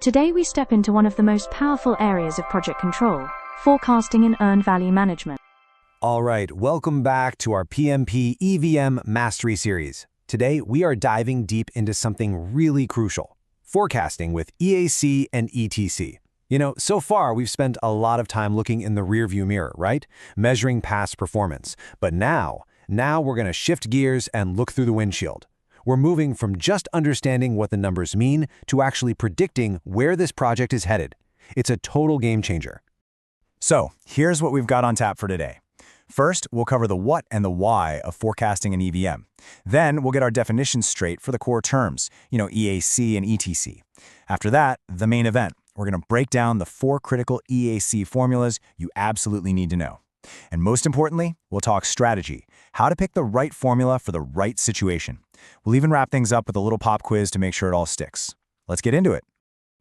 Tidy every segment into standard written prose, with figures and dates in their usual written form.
Today we step into one of the most powerful areas of project control, forecasting and earned value management. All right, welcome back to our PMP EVM Mastery series. Today we are diving deep into something really crucial, forecasting with EAC and ETC. So far we've spent a lot of time looking in the rearview mirror, right? Measuring past performance. But now we're going to shift gears and look through the windshield. We're moving from just understanding what the numbers mean to actually predicting where this project is headed. It's a total game changer. So here's what we've got on tap for today. First, we'll cover the what and the why of forecasting in EVM. Then we'll get our definitions straight for the core terms, EAC and ETC. After that, the main event. We're going to break down the 4 critical EAC formulas you absolutely need to know. And most importantly, we'll talk strategy, how to pick the right formula for the right situation. We'll even wrap things up with a little pop quiz to make sure it all sticks. Let's get into it.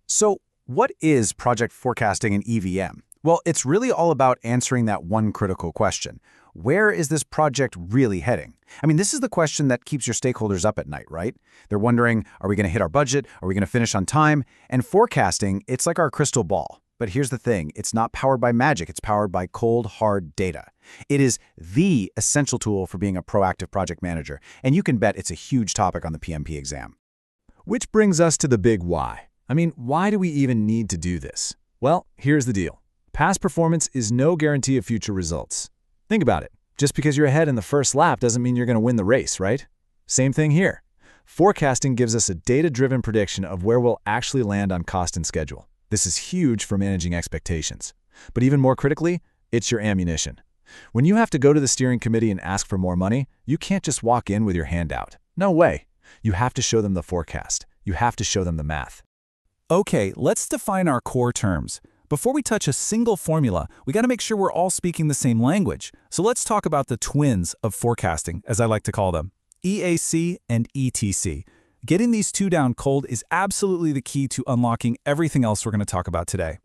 So, what is project forecasting in EVM? Well, it's really all about answering that one critical question. Where is this project really heading? This is the question that keeps your stakeholders up at night, right? They're wondering, are we going to hit our budget? Are we going to finish on time? And forecasting, it's like our crystal ball. But here's the thing, it's not powered by magic, it's powered by cold, hard data. It is the essential tool for being a proactive project manager, and you can bet it's a huge topic on the PMP exam. Which brings us to the big why. Why do we even need to do this? Well, here's the deal. Past performance is no guarantee of future results. Think about it. Just because you're ahead in the first lap doesn't mean you're going to win the race, right? Same thing here. Forecasting gives us a data-driven prediction of where we'll actually land on cost and schedule. This is huge for managing expectations. But even more critically, it's your ammunition. When you have to go to the steering committee and ask for more money, you can't just walk in with your hand out. No way. You have to show them the forecast. You have to show them the math. Okay, let's define our core terms. Before we touch a single formula, we got to make sure we're all speaking the same language. So let's talk about the twins of forecasting, as I like to call them, EAC and ETC. Getting these two down cold is absolutely the key to unlocking everything else we're going to talk about today.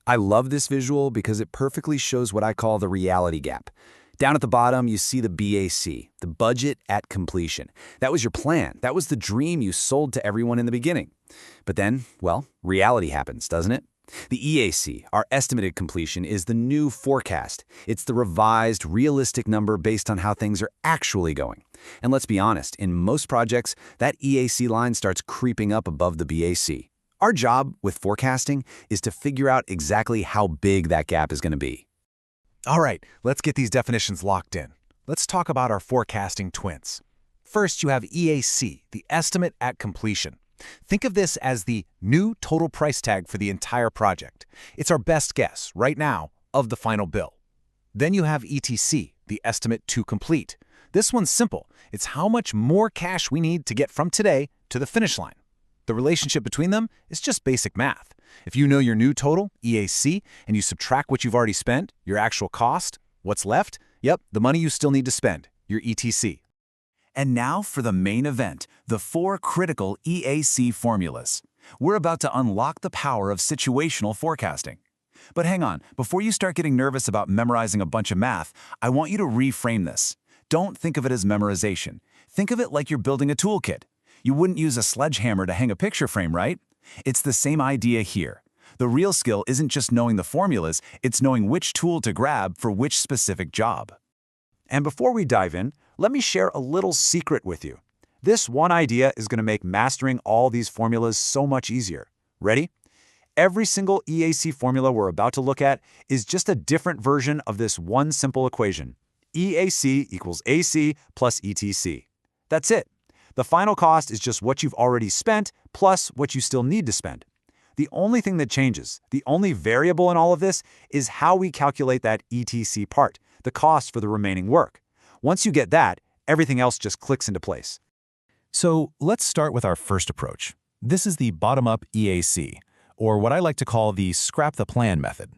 I love this visual because it perfectly shows what I call the reality gap. Down at the bottom, you see the BAC, the budget at completion. That was your plan. That was the dream you sold to everyone in the beginning. But then, well, reality happens, doesn't it? The EAC, our estimated completion, is the new forecast. It's the revised, realistic number based on how things are actually going. And let's be honest, in most projects, that EAC line starts creeping up above the BAC. Our job with forecasting is to figure out exactly how big that gap is going to be. All right, let's get these definitions locked in. Let's talk about our forecasting twins. First, you have EAC, the estimate at completion. Think of this as the new total price tag for the entire project. It's our best guess, right now, of the final bill. Then you have ETC, the estimate to complete. This one's simple. It's how much more cash we need to get from today to the finish line. The relationship between them is just basic math. If you know your new total, EAC, and you subtract what you've already spent, your actual cost, what's left? Yep, the money you still need to spend, your ETC. And now for the main event, the 4 critical EAC formulas. We're about to unlock the power of situational forecasting. But hang on, before you start getting nervous about memorizing a bunch of math, I want you to reframe this. Don't think of it as memorization. Think of it like you're building a toolkit. You wouldn't use a sledgehammer to hang a picture frame, right? It's the same idea here. The real skill isn't just knowing the formulas, it's knowing which tool to grab for which specific job. And before we dive in, let me share a little secret with you. This one idea is going to make mastering all these formulas so much easier. Ready? Every single EAC formula we're about to look at is just a different version of this one simple equation. EAC equals AC plus ETC. That's it. The final cost is just what you've already spent plus what you still need to spend. The only thing that changes, the only variable in all of this, is how we calculate that ETC part, the cost for the remaining work. Once you get that, everything else just clicks into place. So let's start with our first approach. This is the bottom-up EAC, or what I like to call the scrap the plan method.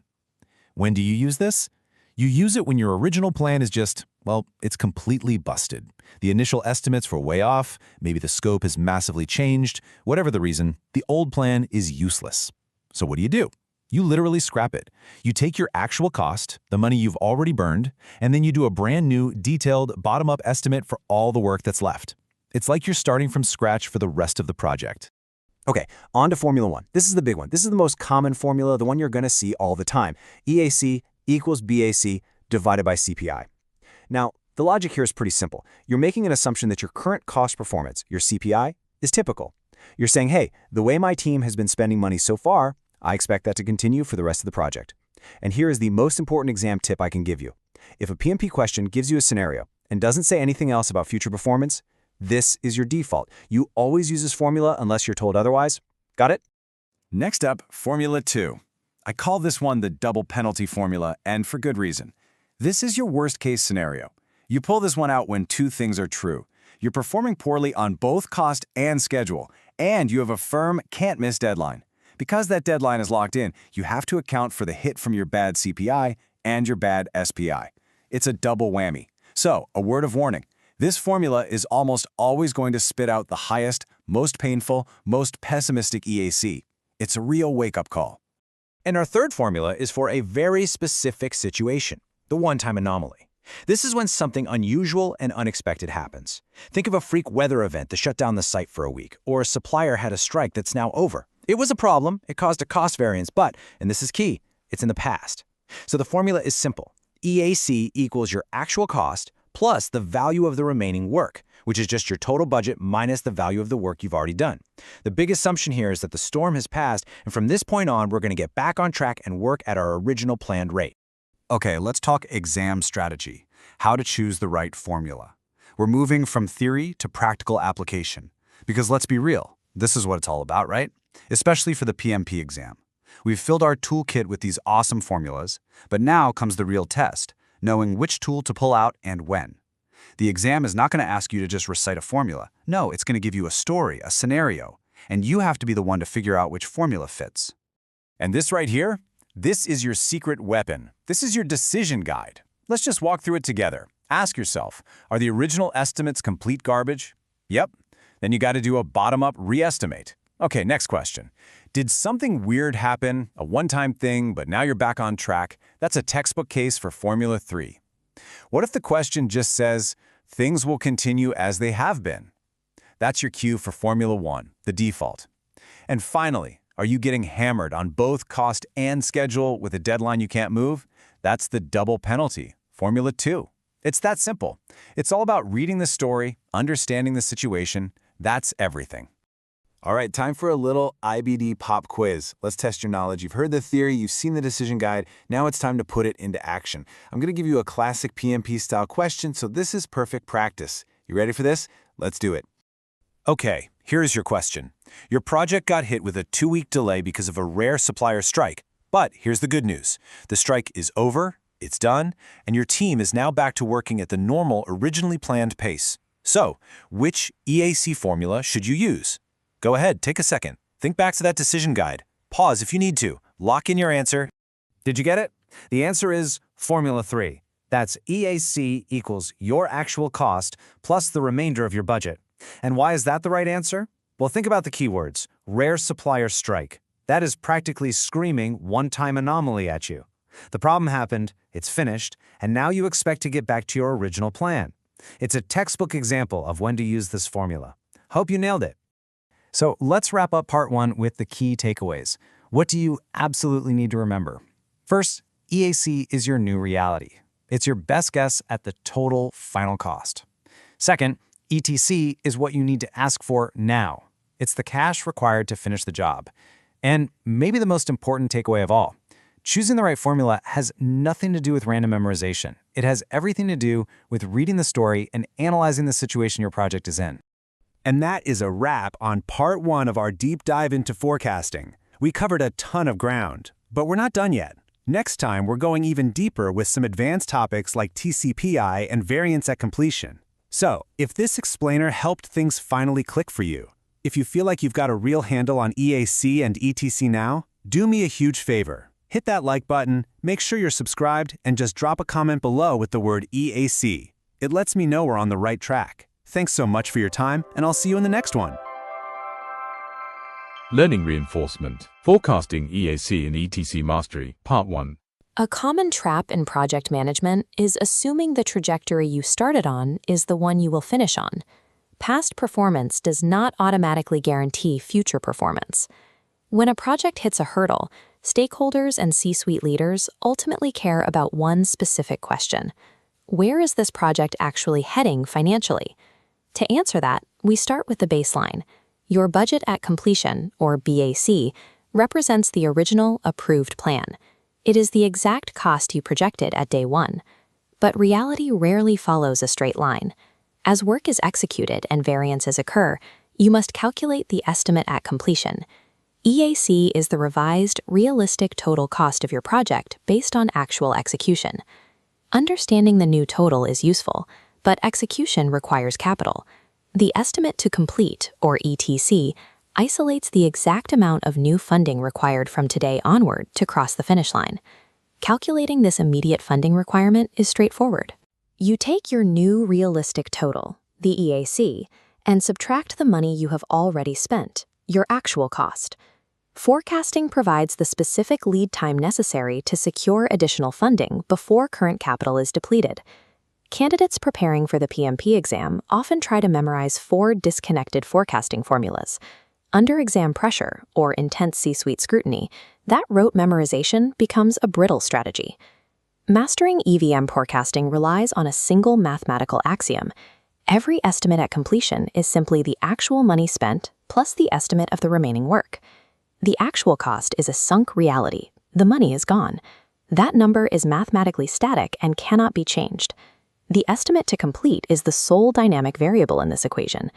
When do you use this? You use it when your original plan is just, well, it's completely busted. The initial estimates were way off, maybe the scope has massively changed, whatever the reason, the old plan is useless. So what do? You literally scrap it. You take your actual cost, the money you've already burned, and then you do a brand new, detailed, bottom-up estimate for all the work that's left. It's like you're starting from scratch for the rest of the project. Okay, on to Formula 1. This is the big one. This is the most common formula, the one you're going to see all the time. EAC equals BAC divided by CPI. Now, the logic here is pretty simple. You're making an assumption that your current cost performance, your CPI, is typical. You're saying, hey, the way my team has been spending money so far, I expect that to continue for the rest of the project. And here is the most important exam tip I can give you. If a PMP question gives you a scenario and doesn't say anything else about future performance, this is your default. You always use this formula unless you're told otherwise. Got it? Next up, Formula 2. I call this one the double penalty formula, and for good reason. This is your worst-case scenario. You pull this one out when two things are true. You're performing poorly on both cost and schedule, and you have a firm can't-miss deadline. Because that deadline is locked in, you have to account for the hit from your bad CPI and your bad SPI. It's a double whammy. So, a word of warning. This formula is almost always going to spit out the highest, most painful, most pessimistic EAC. It's a real wake-up call. And our third formula is for a very specific situation, the one-time anomaly. This is when something unusual and unexpected happens. Think of a freak weather event that shut down the site for a week, or a supplier had a strike that's now over. It was a problem, it caused a cost variance, but, and this is key, it's in the past. So the formula is simple. EAC equals your actual cost plus the value of the remaining work, which is just your total budget minus the value of the work you've already done. The big assumption here is that the storm has passed, and from this point on, we're going to get back on track and work at our original planned rate. Okay, let's talk exam strategy, how to choose the right formula. We're moving from theory to practical application. Because let's be real, this is what it's all about, right? Especially for the PMP exam. We've filled our toolkit with these awesome formulas, but now comes the real test, knowing which tool to pull out and when. The exam is not going to ask you to just recite a formula. No, it's going to give you a story, a scenario, and you have to be the one to figure out which formula fits. And this right here, this is your secret weapon. This is your decision guide. Let's just walk through it together. Ask yourself, are the original estimates complete garbage? Yep. Then you got to do a bottom-up re-estimate. Okay, next question. Did something weird happen, a one-time thing, but now you're back on track? That's a textbook case for Formula 3. What if the question just says, things will continue as they have been? That's your cue for Formula 1, the default. And finally, are you getting hammered on both cost and schedule with a deadline you can't move? That's the double penalty, Formula 2. It's that simple. It's all about reading the story, understanding the situation. That's everything. All right, time for a little IBD Pop Quiz. Let's test your knowledge. You've heard the theory, you've seen the decision guide. Now it's time to put it into action. I'm going to give you a classic PMP-style question, so this is perfect practice. You ready for this? Let's do it. Okay, here's your question. Your project got hit with a 2-week delay because of a rare supplier strike. But here's the good news. The strike is over, it's done, and your team is now back to working at the normal, originally planned pace. So, which EAC formula should you use? Go ahead, take a second. Think back to that decision guide. Pause if you need to. Lock in your answer. Did you get it? The answer is Formula 3. That's EAC equals your actual cost plus the remainder of your budget. And why is that the right answer? Well, think about the keywords. Rare supplier strike. That is practically screaming one-time anomaly at you. The problem happened, it's finished, and now you expect to get back to your original plan. It's a textbook example of when to use this formula. Hope you nailed it. So let's wrap up part 1 with the key takeaways. What do you absolutely need to remember? First, EAC is your new reality. It's your best guess at the total final cost. Second, ETC is what you need to ask for now. It's the cash required to finish the job. And maybe the most important takeaway of all, choosing the right formula has nothing to do with random memorization. It has everything to do with reading the story and analyzing the situation your project is in. And that is a wrap on part 1 of our deep dive into forecasting. We covered a ton of ground, but we're not done yet. Next time, we're going even deeper with some advanced topics like TCPI and variance at completion. So, if this explainer helped things finally click for you, if you feel like you've got a real handle on EAC and ETC now, do me a huge favor. Hit that like button, make sure you're subscribed, and just drop a comment below with the word EAC. It lets me know we're on the right track. Thanks so much for your time, and I'll see you in the next one. Learning Reinforcement, Forecasting EAC and ETC Mastery, Part 1. A common trap in project management is assuming the trajectory you started on is the one you will finish on. Past performance does not automatically guarantee future performance. When a project hits a hurdle, stakeholders and C-suite leaders ultimately care about one specific question: where is this project actually heading financially? To answer that, we start with the baseline. Your budget at completion, or BAC, represents the original approved plan. It is the exact cost you projected at day one. But reality rarely follows a straight line. As work is executed and variances occur, you must calculate the estimate at completion. EAC is the revised, realistic total cost of your project based on actual execution. Understanding the new total is useful, but execution requires capital. The estimate to complete, or ETC, isolates the exact amount of new funding required from today onward to cross the finish line. Calculating this immediate funding requirement is straightforward. You take your new realistic total, the EAC, and subtract the money you have already spent, your actual cost. Forecasting provides the specific lead time necessary to secure additional funding before current capital is depleted. Candidates preparing for the PMP exam often try to memorize 4 disconnected forecasting formulas. Under exam pressure or intense C-suite scrutiny, that rote memorization becomes a brittle strategy. Mastering EVM forecasting relies on a single mathematical axiom. Every estimate at completion is simply the actual money spent plus the estimate of the remaining work. The actual cost is a sunk reality. The money is gone. That number is mathematically static and cannot be changed. The estimate to complete is the sole dynamic variable in this equation.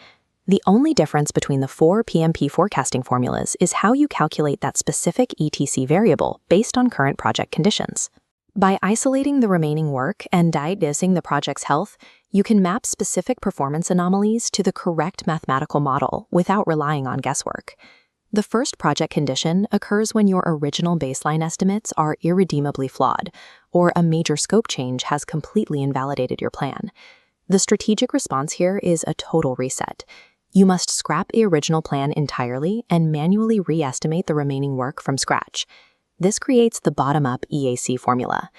The only difference between the 4 PMP forecasting formulas is how you calculate that specific ETC variable based on current project conditions. By isolating the remaining work and diagnosing the project's health, you can map specific performance anomalies to the correct mathematical model without relying on guesswork. The first project condition occurs when your original baseline estimates are irredeemably flawed, or a major scope change has completely invalidated your plan. The strategic response here is a total reset. You must scrap the original plan entirely and manually re-estimate the remaining work from scratch. This creates the bottom-up EAC formula.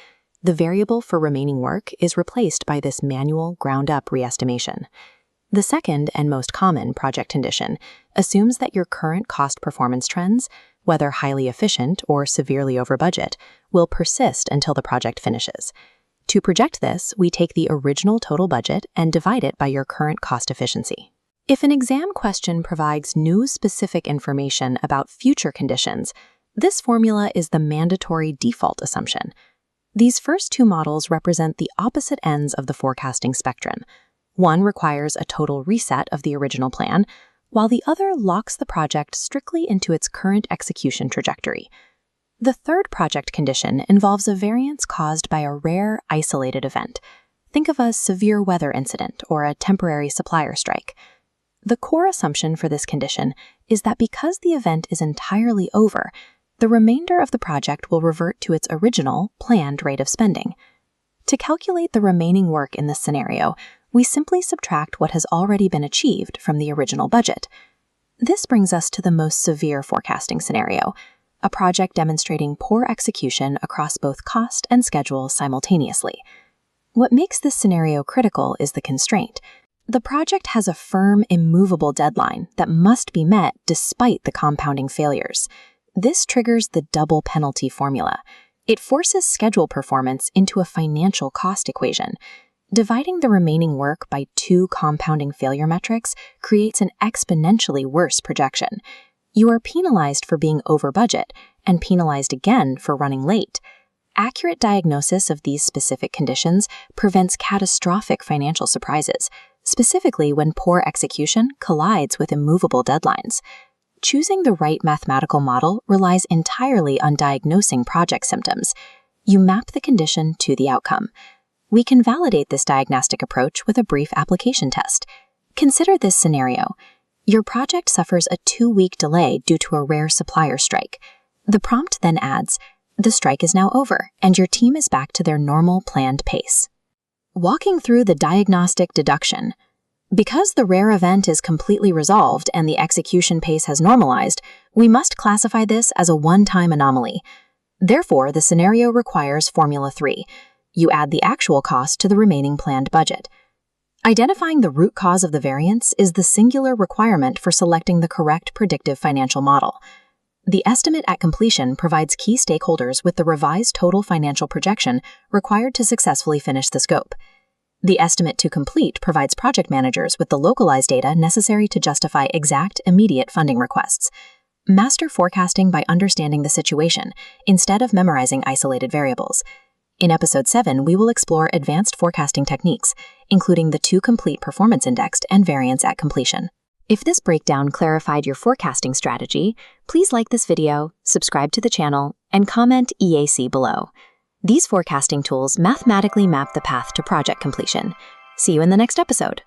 The variable for remaining work is replaced by this manual ground-up re-estimation. The second and most common project condition assumes that your current cost performance trends, whether highly efficient or severely over budget, will persist until the project finishes. To project this, we take the original total budget and divide it by your current cost efficiency. If an exam question provides new specific information about future conditions, this formula is the mandatory default assumption. These first 2 models represent the opposite ends of the forecasting spectrum. One requires a total reset of the original plan, while the other locks the project strictly into its current execution trajectory. The third project condition involves a variance caused by a rare, isolated event. Think of a severe weather incident or a temporary supplier strike. The core assumption for this condition is that because the event is entirely over, the remainder of the project will revert to its original, planned rate of spending. To calculate the remaining work in this scenario, we simply subtract what has already been achieved from the original budget. This brings us to the most severe forecasting scenario, a project demonstrating poor execution across both cost and schedule simultaneously. What makes this scenario critical is the constraint. The project has a firm, immovable deadline that must be met despite the compounding failures. This triggers the double penalty formula. It forces schedule performance into a financial cost equation. Dividing the remaining work by 2 compounding failure metrics creates an exponentially worse projection. You are penalized for being over budget and penalized again for running late. Accurate diagnosis of these specific conditions prevents catastrophic financial surprises, specifically when poor execution collides with immovable deadlines. Choosing the right mathematical model relies entirely on diagnosing project symptoms. You map the condition to the outcome. We can validate this diagnostic approach with a brief application test. Consider this scenario. Your project suffers a 2-week delay due to a rare supplier strike. The prompt then adds, "The strike is now over, and your team is back to their normal planned pace." Walking through the diagnostic deduction. Because the rare event is completely resolved and the execution pace has normalized, we must classify this as a one-time anomaly. Therefore, the scenario requires Formula 3. You add the actual cost to the remaining planned budget. Identifying the root cause of the variance is the singular requirement for selecting the correct predictive financial model. The estimate at completion provides key stakeholders with the revised total financial projection required to successfully finish the scope. The estimate to complete provides project managers with the localized data necessary to justify exact, immediate funding requests. Master forecasting by understanding the situation, instead of memorizing isolated variables. In Episode 7, we will explore advanced forecasting techniques, including the to-complete performance indexed and variance at completion. If this breakdown clarified your forecasting strategy, please like this video, subscribe to the channel, and comment EAC below. These forecasting tools mathematically map the path to project completion. See you in the next episode.